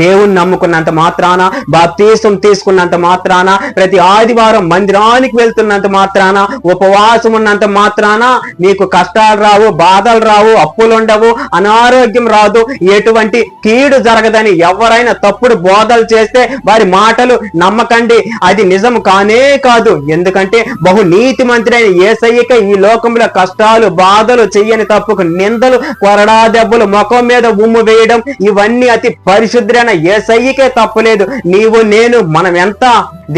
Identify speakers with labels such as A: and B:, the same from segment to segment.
A: దేవుని నమ్ముకున్నంత మాత్రాన, బాప్తీసం తీసుకున్నంత మాత్రాన, ప్రతి ఆదివారం మందిరానికి వెళ్తున్నంత మాత్రాన, ఉపవాసం ఉన్నంత మాత్రాన నీకు కష్టాలు రావు, బాధలు రావు, అప్పులు ఉండవు, అనారోగ్యం రాదు, ఎటువంటి కీడు జరగదని ఎవరైనా తప్పుడు బోధలు చేస్తే వారి మాటలు నమ్మకండి. అది నిజం కానే కాదు. ఎందుకంటే బహు నీతిమంతుడైన యేసయ్యకే ఈ లోకంలో కష్టాలు, బాధలు, చెయ్యని తప్పుకు నిందలు, కొరడా దెబ్బలు, ముఖం మీద ఉమ్ము వేయడం, ఇవన్నీ అతి పరిశుద్ధ యేసయ్యకే తప్పులేదు. నీవు నేను మనం ఎంత,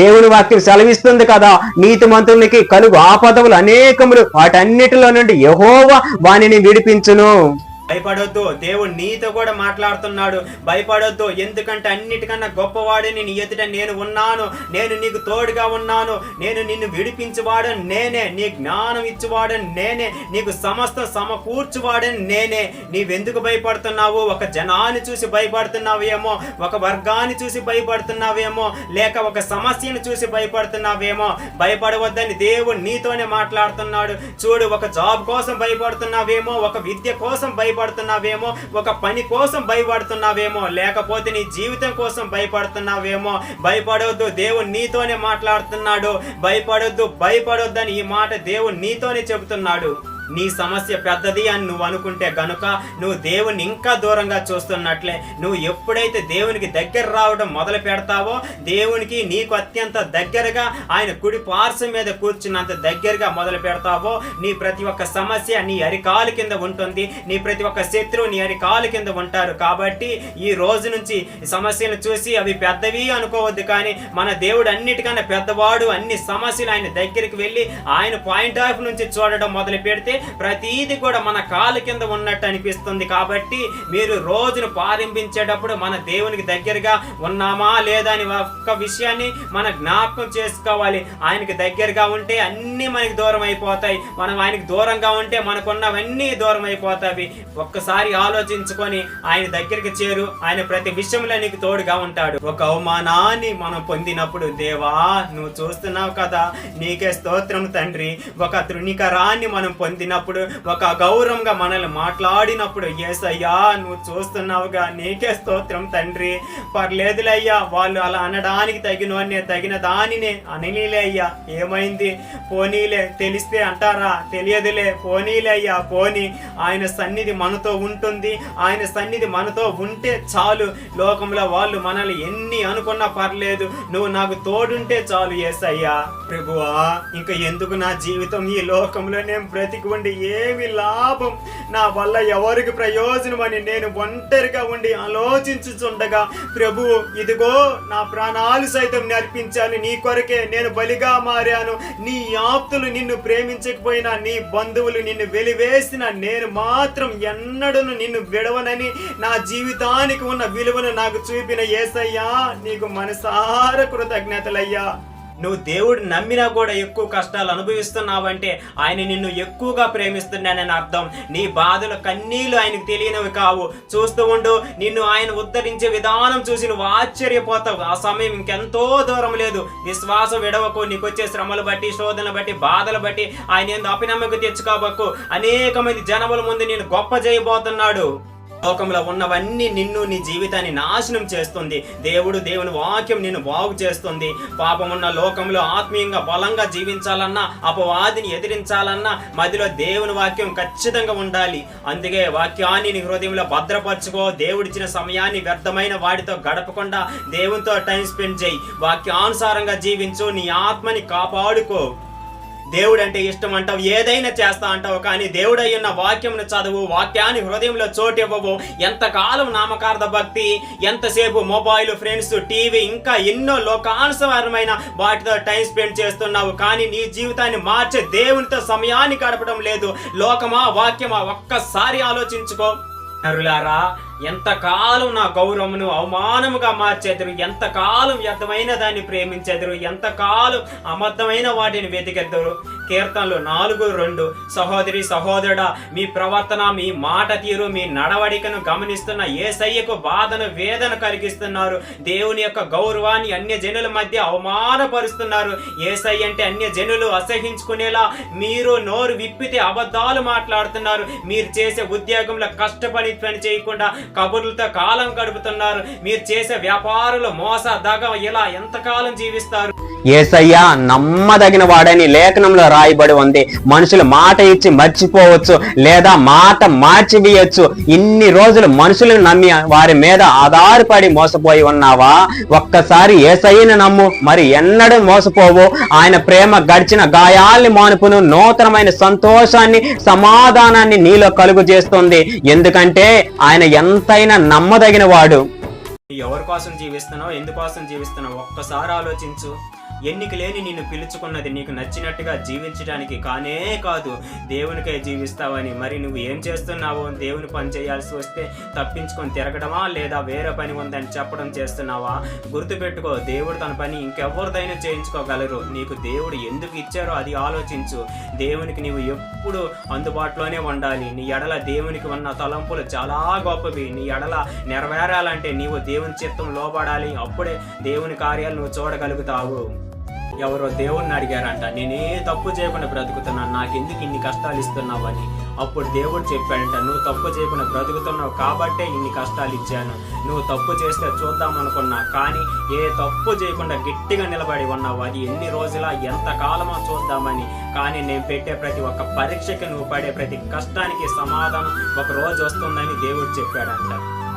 A: దేవుని వాక్యం సెలవిస్తుంది కదా, నీతిమంతునికి కలుగు ఆపదలు అనేకములు, వాటన్నిటిలో నుండి యెహోవా వానిని విడిపించును.
B: భయపడొద్దు, దేవుడు నీతో కూడా మాట్లాడుతున్నాడు. భయపడొద్దు, ఎందుకంటే అన్నిటికన్నా గొప్పవాడిని నీ ఎదుట నేను ఉన్నాను, నేను నీకు తోడుగా ఉన్నాను, నేను నిన్ను విడిపించువాడని నేనే, నీ జ్ఞానం ఇచ్చువాడని నేనే, నీకు సమస్తం సమకూర్చువాడని నేనే. నీవెందుకు భయపడుతున్నావు? ఒక జనాన్ని చూసి భయపడుతున్నావేమో, ఒక వర్గాన్ని చూసి భయపడుతున్నావేమో, లేక ఒక సమస్యను చూసి భయపడుతున్నావేమో. భయపడవద్దని దేవుడు నీతోనే మాట్లాడుతున్నాడు. చూడు, ఒక జాబ్ కోసం భయపడుతున్నావేమో, ఒక విద్య కోసం భయపడుతున్నావేమో, ఒక పని కోసం భయపడుతున్నావేమో, లేకపోతే నీ జీవితం కోసం భయపడుతున్నావేమో. భయపడొద్దు, దేవుడు నీతోనే మాట్లాడుతున్నాడు. భయపడొద్దని ఈ మాట దేవుడు నీతోనే చెబుతున్నాడు. నీ సమస్య పెద్దది అని నువ్వు అనుకుంటే గనుక నువ్వు దేవుని ఇంకా దూరంగా చూస్తున్నట్లే. నువ్వు ఎప్పుడైతే దేవునికి దగ్గర రావడం మొదలు పెడతావో, దేవునికి నీకు అత్యంత దగ్గరగా, ఆయన కుడి పార్శ్వం మీద కూర్చున్నంత దగ్గరగా మొదలు పెడతావో, నీ ప్రతి ఒక్క సమస్య నీ అరికాలు కింద ఉంటుంది, నీ ప్రతి ఒక్క శత్రువు నీ అరికాలు కింద ఉంటారు. కాబట్టి ఈ రోజు నుంచి సమస్యలు చూసి అవి పెద్దవి అనుకోవద్దు, కానీ మన దేవుడు అన్నిటికన్నా పెద్దవాడు. అన్ని సమస్యలు ఆయన దగ్గరికి వెళ్ళి ఆయన పాయింట్ ఆఫ్ నుంచి చూడడం మొదలు పెడితే ప్రతిది కూడా మన కాలు కింద ఉన్నట్టు అనిపిస్తుంది. కాబట్టి మీరు రోజును ప్రారంభించేటప్పుడు మన దేవునికి దగ్గరగా ఉన్నామా లేదా అని ఒక్క విషయాన్ని మన జ్ఞాపకం చేసుకోవాలి. ఆయనకి దగ్గరగా ఉంటే అన్ని మనకి దూరం అయిపోతాయి, మనం ఆయనకి దూరంగా ఉంటే మనకున్నవన్నీ దూరం అయిపోతాయి. ఒక్కసారి ఆలోచించుకొని ఆయన దగ్గరికి చేరు, ఆయన ప్రతి విషయంలో నీకు తోడుగా ఉంటాడు. ఒక అవమానాన్ని మనం పొందినప్పుడు, దేవా నువ్వు చూస్తున్నావు కదా, నీకే స్తోత్రం తండ్రి. ఒక తృణీకరాన్ని మనం పొందినప్పుడు, ఒక గౌరవంగా మనల్ని మాట్లాడినప్పుడు, యేసయ్యా నువ్వు చూస్తున్నావుగా, నీకే స్తోత్రం తండ్రి. పర్లేదులే అయ్యా, వాళ్ళు అలా అనడానికి తగిన దానినే అననీలే అయ్యా, ఏమైంది పోనీలే, తెలిస్తే అంటారా, తెలియదులే, పోనీలే అయ్యా, పోనీ. ఆయన సన్నిధి మనతో ఉంటుంది, ఆయన సన్నిధి మనతో ఉంటే చాలు. లోకంలో వాళ్ళు మనల్ని ఎన్ని అనుకున్నా పర్లేదు, నువ్వు నాకు తోడుంటే చాలు యేసయ్యా. ప్రభువా, ఇంకా ఎందుకు నా జీవితం ఈ లోకంలో నేను బ్రతికి ఉండి ఏమి లాభం, నా వల్ల ఎవరికి ప్రయోజనం అని నేను ఒంటరిగా ఉండి ఆలోచించుచుండగా, ప్రభువు ఇదిగో నా ప్రాణాలు సైతం నర్పించాను నీ కొరకే, నేను బలిగా మారాను. నీ ఆప్తులు నిన్ను ప్రేమించకపోయినా, నీ బంధువులు నిన్ను వెలివేసిన, నేను మాత్రం ఎన్నడను నిన్ను విడవనని నా జీవితానికి ఉన్న విలువను నాకు చూపిన యేసయ్యా, నీకు మనసారా కృతజ్ఞతలయ్యా. నువ్వు దేవుడు నమ్మినా కూడా ఎక్కువ కష్టాలు అనుభవిస్తున్నావంటే ఆయన నిన్ను ఎక్కువగా ప్రేమిస్తున్నానని అర్థం. నీ బాధలు కన్నీళ్లు ఆయనకు తెలియనివి కావు. చూస్తూ ఉండు, నిన్ను ఆయన ఉద్ధరించే విధానం చూసి నువ్వు ఆశ్చర్యపోతావు. ఆ సమయం ఇంకెంతో దూరం లేదు. విశ్వాసం విడవకు. నీకు వచ్చే శ్రమలు బట్టి, శోధనలు బట్టి, బాధలు బట్టి ఆయన ఏందో అపనమ్మకం తెచ్చుకోబక్కు. అనేక మంది జనముల ముందు నేను గొప్ప చేయబోతున్నాడు. లోకంలో ఉన్నవన్నీ నిన్ను, నీ జీవితాన్ని నాశనం చేస్తుంది. దేవుని వాక్యం నిన్ను బాగు చేస్తుంది. పాపమున్న లోకంలో ఆత్మీయంగా బలంగా జీవించాలన్నా, అపవాదిని ఎదిరించాలన్నా మధ్యలో దేవుని వాక్యం ఖచ్చితంగా ఉండాలి. అందుకే వాక్యాన్ని నీ హృదయంలో భద్రపరచుకో. దేవుడిచ్చిన సమయాన్ని వ్యర్థమైన వాటితో గడపకుండా దేవునితో టైం స్పెండ్ చేయి. వాక్యానుసారంగా జీవించు. నీ ఆత్మని కాపాడుకో. దేవుడు అంటే ఇష్టం అంటావు, ఏదైనా చేస్తా అంటావు, కానీ దేవుడు అయ్యున్న వాక్యంను చదువు. వాక్యాన్ని హృదయంలో చోటు ఇవ్వవు. ఎంతకాలం నామకార్థ భక్తి, ఎంతసేపు మొబైల్, ఫ్రెండ్స్, టీవీ, ఇంకా ఎన్నో లోకానుసారమైన వాటితో టైం స్పెండ్ చేస్తున్నావు, కానీ నీ జీవితాన్ని మార్చే దేవునితో సమయాన్ని గడపడం లేదు. లోకమా వాక్యమా, ఒక్కసారి ఆలోచించుకో. నరులారా, ఎంతకాలం నా గౌరవమును అవమానముగా మార్చెదరు, ఎంతకాలం వ్యర్థమైన దాన్ని ప్రేమించెదరు, ఎంతకాలం అబద్ధమైన వాటిని వెతికెదరు. కీర్తనలు 4:2. సహోదరి సహోదరుడా, మీ ప్రవర్తన, మీ మాట తీరు, మీ నడవడికను గమనిస్తున్న యేసయ్యకు బాధను, వేదన కలిగిస్తున్నారు. దేవుని యొక్క గౌరవాన్ని అన్య జనుల మధ్య అవమానపరుస్తున్నారు. యేసయ్య అంటే అన్య జనులు అసహించుకునేలా మీరు నోరు విప్పితే అబద్ధాలు మాట్లాడుతున్నారు. మీరు చేసే ఉద్యోగంలో కష్టపడి పని చేయకుండా కబుర్లతో కాలం గడుపుతున్నారు. మీరు చేసే వ్యాపారులు మోస దగ ఇలా ఎంతకాలం జీవిస్తారు?
A: యేసయ్య నమ్మదగిన వాడని లేఖనంలో రాయబడి ఉంది. మనుషులు మాట ఇచ్చి మర్చిపోవచ్చు, లేదా మాట మార్చివేయచ్చు. ఇన్ని రోజులు మనుషులను నమ్మి వారి మీద ఆధారపడి మోసపోయి ఉన్నావా? ఒక్కసారి యేసయ్యను నమ్ము, మరి ఎన్నడూ మోసపోవు. ఆయన ప్రేమ గడిచిన గాయాల్ని మానుపును, నూతనమైన సంతోషాన్ని, సమాధానాన్ని నీలో కలుగు చేస్తుంది. ఎందుకంటే ఆయన ఎంతైనా నమ్మదగిన వాడు.
B: ఎవరి కోసం జీవిస్తున్నావు, ఎందుకోసం జీవిస్తున్నావు ఒక్కసారి ఆలోచించు. ఎన్నిక లేని నిన్ను పిలుచుకున్నది నీకు నచ్చినట్టుగా జీవించడానికి కానే కాదు, దేవునికై జీవిస్తావని. మరి నువ్వు ఏం చేస్తున్నావో? దేవుని పని చేయాల్సి వస్తే తప్పించుకొని తిరగడమా, లేదా వేరే పని ఉందని చెప్పడం చేస్తున్నావా? గుర్తుపెట్టుకో, దేవుడు తన పని ఇంకెవరిదైనా చేయించుకోగలరు. నీకు దేవుడు ఎందుకు ఇచ్చారో అది ఆలోచించు. దేవునికి నీవు ఎప్పుడు అందుబాటులోనే ఉండాలి. నీ ఎడల దేవునికి ఉన్న తలంపులు చాలా గొప్పవి. నీ ఎడల నెరవేరాలంటే నీవు దేవుని చిత్తం లోబడాలి. అప్పుడే దేవుని కార్యాలు నువ్వు చూడగలుగుతావు. ఎవరో దేవుణ్ణి అడిగారంట, నేనే తప్పు చేయకుండా బ్రతుకుతున్నాను, నాకెందుకు ఇన్ని కష్టాలు ఇస్తున్నావు అని. అప్పుడు దేవుడు చెప్పాడంట, నువ్వు తప్పు చేయకుండా బ్రతుకుతున్నావు కాబట్టే ఇన్ని కష్టాలు ఇచ్చాను. నువ్వు తప్పు చేస్తే చూద్దాం అనుకున్నా, కానీ ఏ తప్పు చేయకుండా గట్టిగా నిలబడి ఉన్నావు. అది ఎన్ని రోజుల ఎంత కాలమో చూద్దామని. కానీ నేను పెట్టే ప్రతి ఒక్క పరీక్షకి, నువ్వు పడే ప్రతి కష్టానికి సమాధానం ఒక రోజు వస్తుందని దేవుడు చెప్పాడంట.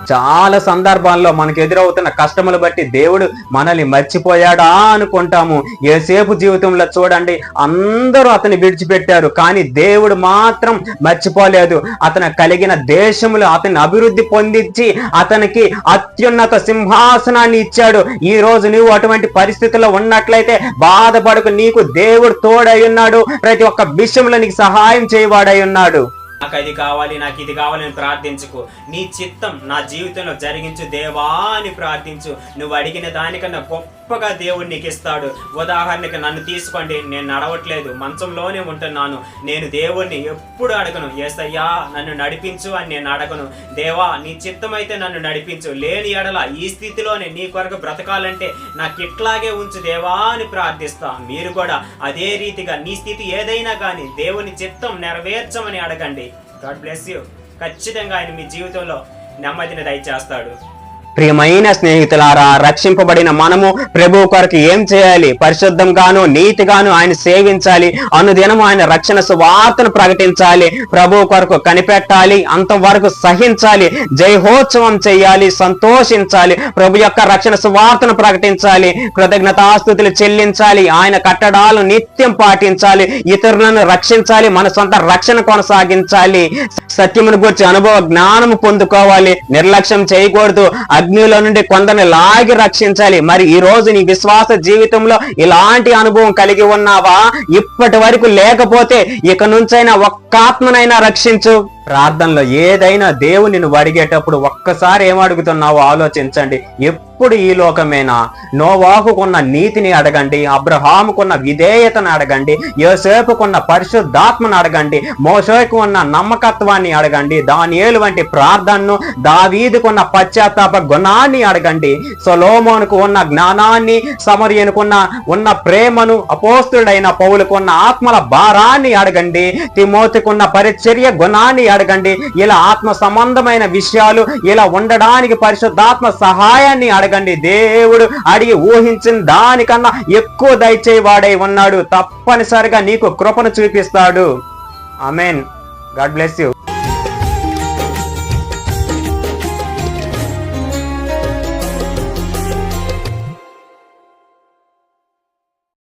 A: చాలా సందర్భాల్లో మనకు ఎదురవుతున్న కష్టములు బట్టి దేవుడు మనల్ని మర్చిపోయాడా అనుకుంటాము. యోసేపు జీవితంలో చూడండి, అందరూ అతన్ని విడిచిపెట్టారు, కానీ దేవుడు మాత్రం మర్చిపోలేదు. అతను కలిగిన దేశములు అతన్ని అభివృద్ధి పొందించి అతనికి అత్యున్నత సింహాసనాన్ని ఇచ్చాడు. ఈ రోజు నువ్వు అటువంటి పరిస్థితుల్లో ఉన్నట్లయితే బాధపడకు, నీకు దేవుడు తోడై ఉన్నాడు. ప్రతి ఒక్క విషయంలో నీకు సహాయం చేయవాడై ఉన్నాడు.
B: నాకు అది కావాలి, నాకు ఇది కావాలని ప్రార్థించుకు. నీ చిత్తం నా జీవితంలో జరిగించు దేవా అని ప్రార్థించు. నువ్వు అడిగిన దానికన్నా గొప్పగా దేవుడు నీకు ఇస్తాడు. ఉదాహరణకి నన్ను తీసుకోండి, నేను నడవట్లేదు, మంచంలోనే ఉంటున్నాను. నేను దేవుణ్ణి ఎప్పుడు అడగను, యేసయ్యా నన్ను నడిపించు అని నేను అడగను. దేవా నీ చిత్తం అయితే నన్ను నడిపించు, లేని ఎడల ఈ స్థితిలోనే నీ కొరకు బ్రతకాలంటే నాకు ఇట్లాగే ఉంచు దేవా అని ప్రార్థిస్తా. మీరు కూడా అదే రీతిగా నీ స్థితి ఏదైనా కానీ దేవుని చిత్తం నెరవేర్చమని అడగండి. God bless you. ఖచ్చితంగా ఆయన మీ జీవితంలో నెమ్మదిని దయచేస్తాడు.
A: ప్రియమైన స్నేహితులారా, రక్షింపబడిన మనము ప్రభువు కొరకు ఏం చేయాలి? పరిశుద్ధంగాను నీతిగాను ఆయన సేవించాలి. అనుదినము ఆయన రక్షణ సువార్తను ప్రకటించాలి. ప్రభువు కొరకు కనిపెట్టాలి, అంతవరకు సహించాలి, జయహోత్సవం చేయాలి, సంతోషించాలి. ప్రభు యొక్క రక్షణ సువార్తను ప్రకటించాలి, కృతజ్ఞతాస్తుతులు చెల్లించాలి, ఆయన కట్టడాలు నిత్యం పాటించాలి, ఇతరులను రక్షించాలి, మన సొంత రక్షణ కొనసాగించాలి. సత్యమును గురించి అనుభవ జ్ఞానము పొందుకోవాలి, నిర్లక్ష్యం చేయకూడదు, అగ్నిలో నుండి కొందరిని లాగి రక్షించాలి. మరి ఈ రోజు నీ విశ్వాస జీవితంలో ఇలాంటి అనుభవం కలిగి ఉన్నావా? ఇప్పటి వరకు లేకపోతే ఇక నుంచైనా ఒక్క ఆత్మనైనా రక్షించు. ప్రార్థనలో ఏదైనా దేవుని నువ్వు అడిగేటప్పుడు ఒక్కసారి ఏం అడుగుతున్నావో ఆలోచించండి. ఎప్పుడు ఈ లోకమేనా? నోవాహుకున్న నీతిని అడగండి, అబ్రహాముకున్న విధేయతను అడగండి, యోసేపుకున్న పరిశుద్ధాత్మను అడగండి, మోషేకు ఉన్న నమ్మకత్వాన్ని అడగండి, దానియేలు వంటి ప్రార్థనను, దావీదుకున్న పశ్చాత్తాప గుణాన్ని అడగండి, సొలొమోనుకు ఉన్న జ్ఞానాన్ని, సమరియనుకున్న ఉన్న ప్రేమను, అపోస్తుడైన పౌలుకున్న ఆత్మల భారాన్ని అడగండి, తిమోతికున్న పరిచర్య గుణాన్ని అడగండి. ఇలా ఆత్మ సంబంధమైన విషయాలు ఇలా ఉండడానికి పరిశుద్ధాత్మ సహాయాన్ని అడగండి. దేవుడు అడిగి ఊహించిన దానికన్నా ఎక్కువ దయచేవాడై ఉన్నాడు. తప్పనిసరిగా నీకు కృపను చూపిస్తాడు. ఆమేన్. God bless you.